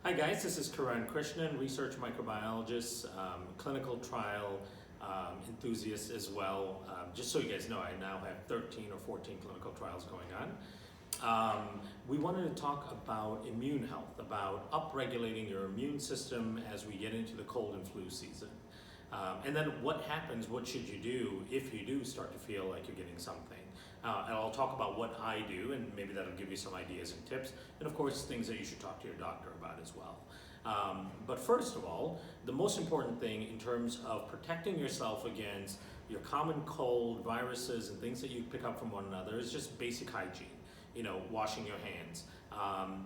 Hi guys, this is Kiran Krishnan, research microbiologist, clinical trial enthusiast as well. Just so you guys know, I now have 13 or 14 clinical trials going on. We wanted to talk about immune health, about upregulating your immune system as we get into the cold and flu season. And then what happens, what should you do if you do start to feel like you're getting something? And I'll talk about what I do, and maybe that'll give you some ideas and tips, and of course things that you should talk to your doctor about as well. But first of all, the most important thing in terms of protecting yourself against your common cold, viruses, and things that you pick up from one another is just basic hygiene. You know, washing your hands.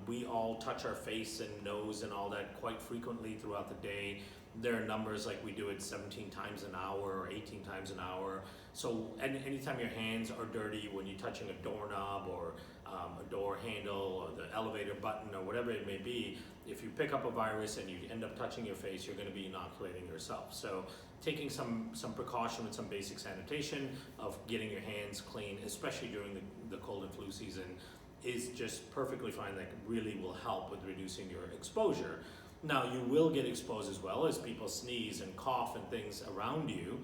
We all touch our face and nose and all that quite frequently throughout the day. There are numbers like we do it 17 times an hour or 18 times an hour. So anytime your hands are dirty when you're touching a doorknob or a door handle or the elevator button or whatever it may be, if you pick up a virus and you end up touching your face, you're going to be inoculating yourself. So taking some precaution with some basic sanitation of getting your hands clean, especially during the cold and flu season, is just perfectly fine. That really will help with reducing your exposure. Now, you will get exposed as well as people sneeze and cough and things around you.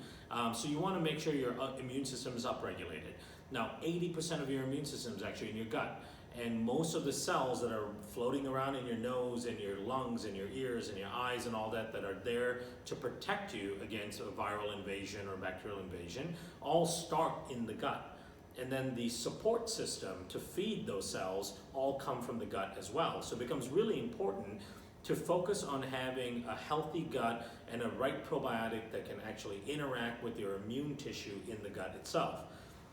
So you want to make sure your immune system is upregulated. Now, 80% of your immune system is actually in your gut. And most of the cells that are floating around in your nose and your lungs and your ears and your eyes and all that are there to protect you against a viral invasion or bacterial invasion all start in the gut. And then the support system to feed those cells all come from the gut as well. So it becomes really important to focus on having a healthy gut and a right probiotic that can actually interact with your immune tissue in the gut itself.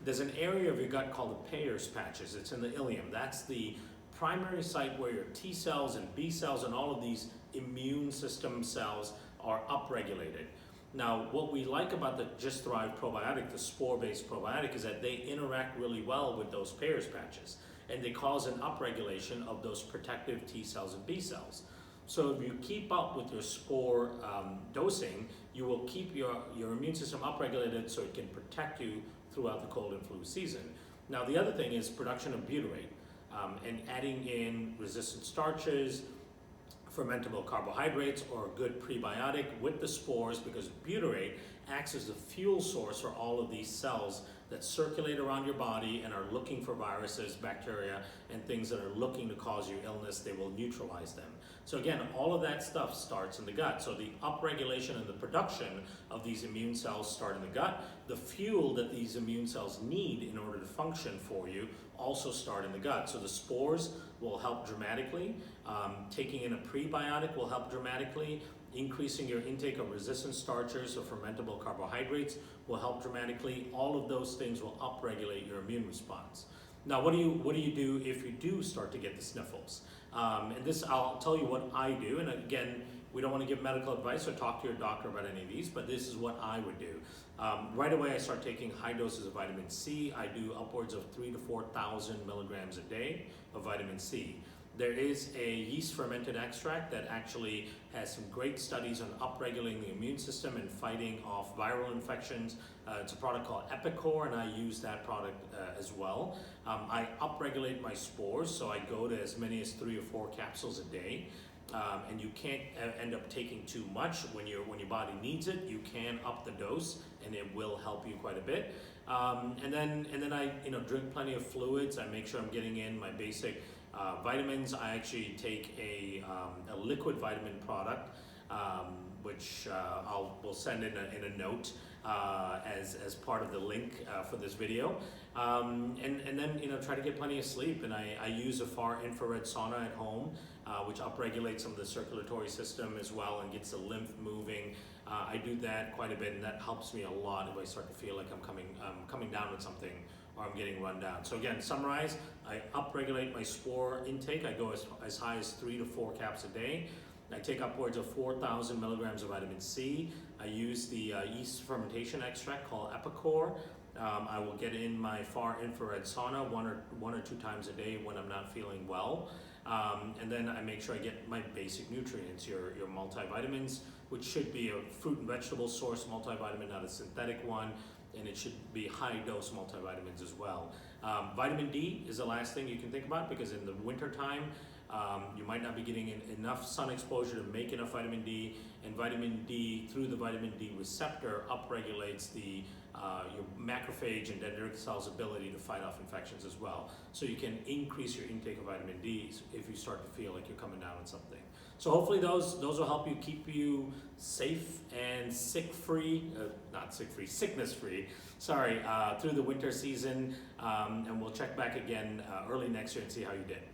There's an area of your gut called the Peyer's patches. It's in the ileum. That's the primary site where your T cells and B cells and all of these immune system cells are upregulated. Now, what we like about the Just Thrive Probiotic, the spore-based probiotic, is that they interact really well with those Peyer's patches, and they cause an upregulation of those protective T cells and B cells. So if you keep up with your spore dosing, you will keep your immune system upregulated so it can protect you throughout the cold and flu season. Now, the other thing is production of butyrate and adding in resistant starches, fermentable carbohydrates, or a good prebiotic with the spores, because butyrate acts as the fuel source for all of these cells that circulate around your body and are looking for viruses, bacteria, and things that are looking to cause you illness. They will neutralize them. So again, all of that stuff starts in the gut. So the upregulation and the production of these immune cells start in the gut. The fuel that these immune cells need in order to function for you also start in the gut. So the spores will help dramatically. Taking in a prebiotic will help dramatically. Increasing your intake of resistant starches or fermentable carbohydrates will help dramatically. All of those things will upregulate your immune response. Now, what do you do if you do start to get the sniffles? And this, I'll tell you what I do. And again, we don't want to give medical advice or talk to your doctor about any of these, but this is what I would do. Right away, I start taking high doses of vitamin C. I do upwards of 3,000 to 4,000 milligrams a day of vitamin C. There is a yeast fermented extract that actually has some great studies on upregulating the immune system and fighting off viral infections. It's a product called Epicor, and I use that product as well. I upregulate my spores, so I go to as many as 3 or 4 capsules a day. And you can't end up taking too much. When your body needs it, you can up the dose, and it will help you quite a bit. And then I drink plenty of fluids. I make sure I'm getting in my basic vitamins. I actually take a liquid vitamin product, which we'll send in a note as part of the link for this video. And then try to get plenty of sleep. And I use a far infrared sauna at home, which upregulates some of the circulatory system as well and gets the lymph moving. I do that quite a bit, and that helps me a lot if I start to feel like I'm coming down with something or I'm getting run down. So again, summarize, I upregulate my spore intake. I go as high as 3 to 4 caps a day. I take upwards of 4,000 milligrams of vitamin C. I use the yeast fermentation extract called Epicor. I will get in my far infrared sauna one or 2 times a day when I'm not feeling well. And then I make sure I get my basic nutrients, your multivitamins, which should be a fruit and vegetable source multivitamin, not a synthetic one. And it should be high dose multivitamins as well. Vitamin D is the last thing you can think about, because in the winter time, You might not be getting enough sun exposure to make enough vitamin D, and vitamin D through the vitamin D receptor upregulates your macrophage and dendritic cells' ability to fight off infections as well. So you can increase your intake of vitamin D if you start to feel like you're coming down on something. So hopefully those will help you keep you safe and sickness-free, through the winter season. And we'll check back again early next year and see how you did.